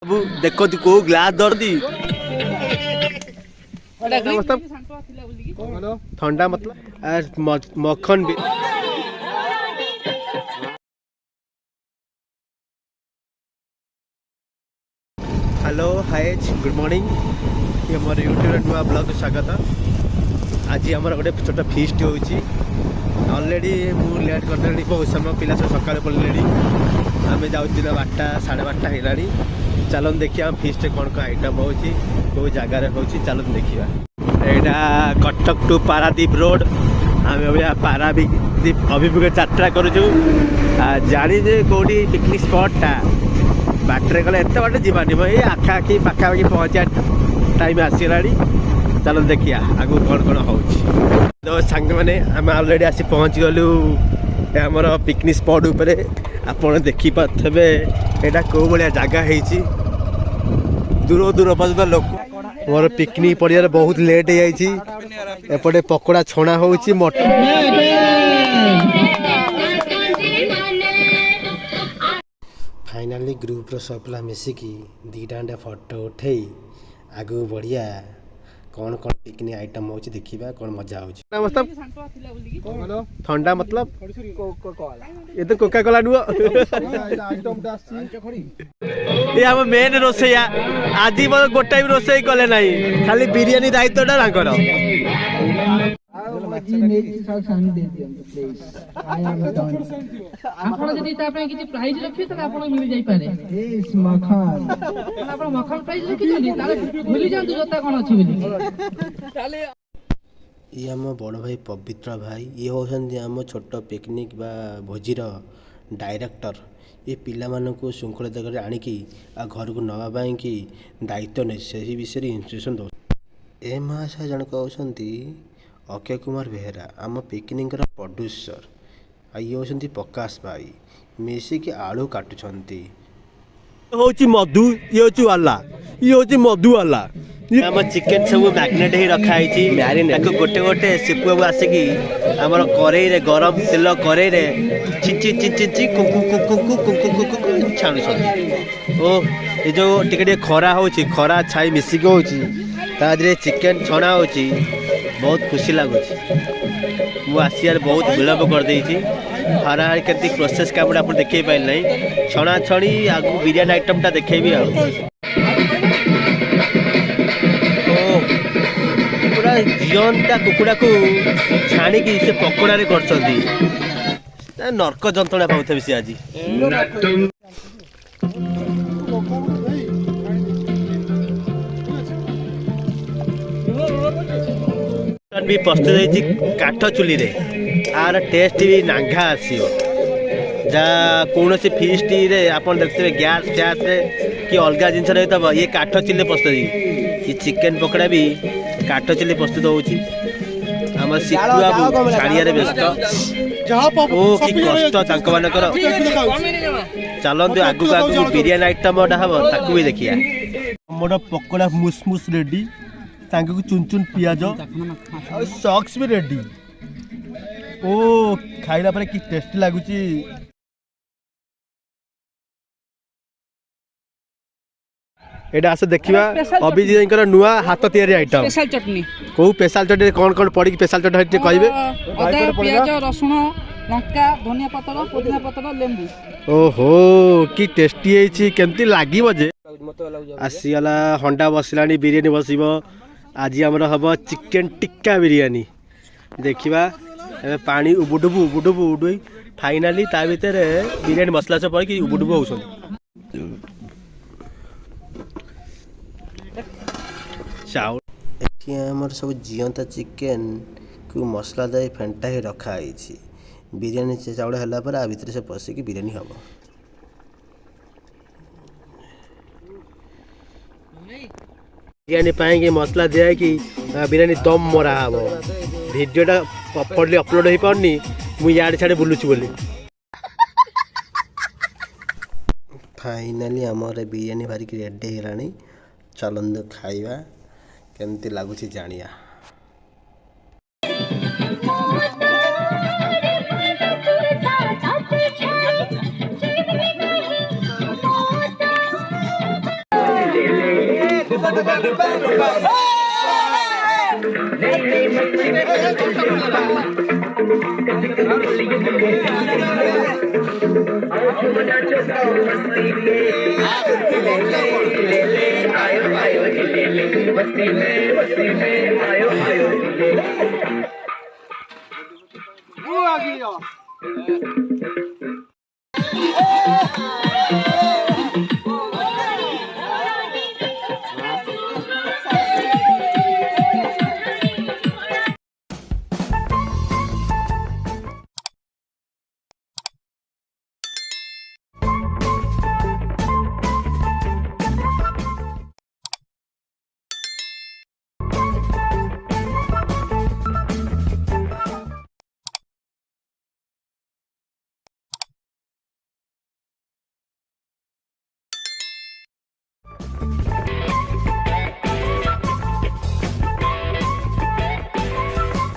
देखो तू को ग्लास दर्दी ठंडा मतलब मक्खन भी। हेलो हाय गुड मॉर्निंग ये मोर यूट्यूब नुआ ब्लॉग स्वागत। आज आम गोटे छोट फीस्ट ऑलरेडी मु लेट कर बहुत समय पिला सब सकाल पड़े आम जाऊँ 12टा 12:30 है। चलन देखिए आम फीस्ट कौन कौन आइटम हो जगार हो चलन देखिए। यहाँ कटक टू पारादीप रोड आम पारादीप अभिमुखे यात्रा करुचु जानी जे कौटी पिकनिक स्पॉटा बाटर गले एत बाट जीवानी ये आखाखी पाखापाखि पहुँचा टाइम आसगला। चलो देखिए आगू कौन कौन हो सांग मैंने आम ऑलरेडी आसी पहुँच गलु आमर पिकनिक स्पॉट उपरे। आपड़ देखिपे यहाँ कौ भाया जगह है दूर दूर पर्यटन लोक मोर पिकनिक पड़िया बहुत लेट हो जापटे पकोड़ा छणा हो फाइनाली ग्रुप सब पिला मिसिकी 2टा फोटो उठे आगू बढ़िया कौन कौन पिकनिक आइटम हो देखा कौन मजा हो ठंडा मतलब ये तो कोका कोला नुह ये हम मेन रोसैया आज मतलब गोटे भी रोसई कले ना खाली बिरियानी दायित्व ये आम बड़ भाई पवित्र भाई ये होती आम छोट पिकनिक बा भोजीर डायरेक्टर। ये पिला मानू श्रृंखलित कर आणिकी घर को नवाई कि दायित्व नहीं से विषय इंस्ट्रक्शन दो। ए महाशय जनक होती अक्षय कुमार बेहरा आम पिकनिक प्रोड्यूसर ये होती प्रकाश भाई मिसिकी आलू काटुंट हूँ मधु ये हूँ वाला ये हूँ मधु वाला आम चिकेन सब मैग्नेट ही रखाई मैरिनेट गोटे गोटे सिपु बाबू आसिकी आमर कड़े गरम तेल कड़े चिची चिची ची कुकु कुकु कुकु कुकु छाणुं ओ ये जो टिके खरा हो खरा छाई मिसिक हो चिकेन छणा हो बहुत खुशी लगुच। मु आसियार बहुत विलम्ब करदे हरा के प्रोसेस काम आप देखे पारे ना छणा छणी आगु बिरियानी आइटमटा देखेबी पूरा जीवनटा कुकुड़ा को छाणी से पकोड़े कर नर्क जंत्रणा पाऊे सी आज भी प्रस्तुत काठ चुली रे आर टेस्ट भी नांघा आसो जा कौन सी फीस्ट रे आप देखते गैस गैस रे कि अलग जिन रही ये काठ चुली प्रस्तुत ये चिकेन पकोड़ा भी काठ चुली प्रस्तुत होम सिद्धू बाबू छाड़िया व्यस्त ओ कि कष्ट मानकर चलतु आगू आगू बिरियानी आइटम हम ताकू भी देखिए मोर पकोड़ा मुसमुस रेडी तांको चुन चुन पियाज सॉक्स भी रेडी ओ खाइला पर कि टेस्ट लागुची। एटा आसे देखिबा अभिजीत नुआ हाथ तैयारी आइटम स्पेशल चटनी को स्पेशल चटनी कौन कौन पड़ी स्पेशल चटनी कहबे अदा प्याज रसुन लंका धनिया पत्र पुदीना पत्र लेंबू ओहो कि टेस्टी है केमती लागी बजे आसीगला हंडा बसलानी बिरियानी बसिबो आज आमर हम चिकेन टिक्का बिरियानी देखा पानी उबुडुबु उबुडुबु उडुई फाइनाली ता भीतर बिरियानी मसला सब पड़ी उबुडुबु हो चाउल सब जीवंता चिकेन को मसला दे फेंटा ही रखाई बिरियानी चाउल है आ भितर से पशिकी बिरियानी हम बिरियानी पाएंगे मसला दिया कि बिरियानी दम मरा हम भिडियोटा प्रॉपर्ली अपलोड हो पारनी मुझे यार छाड़े बुलूची बोली। फाइनाली आमर बिरियानी भारिक रेडी है चलंदु खाइबा केमती लगुच जानिया। वो आ गई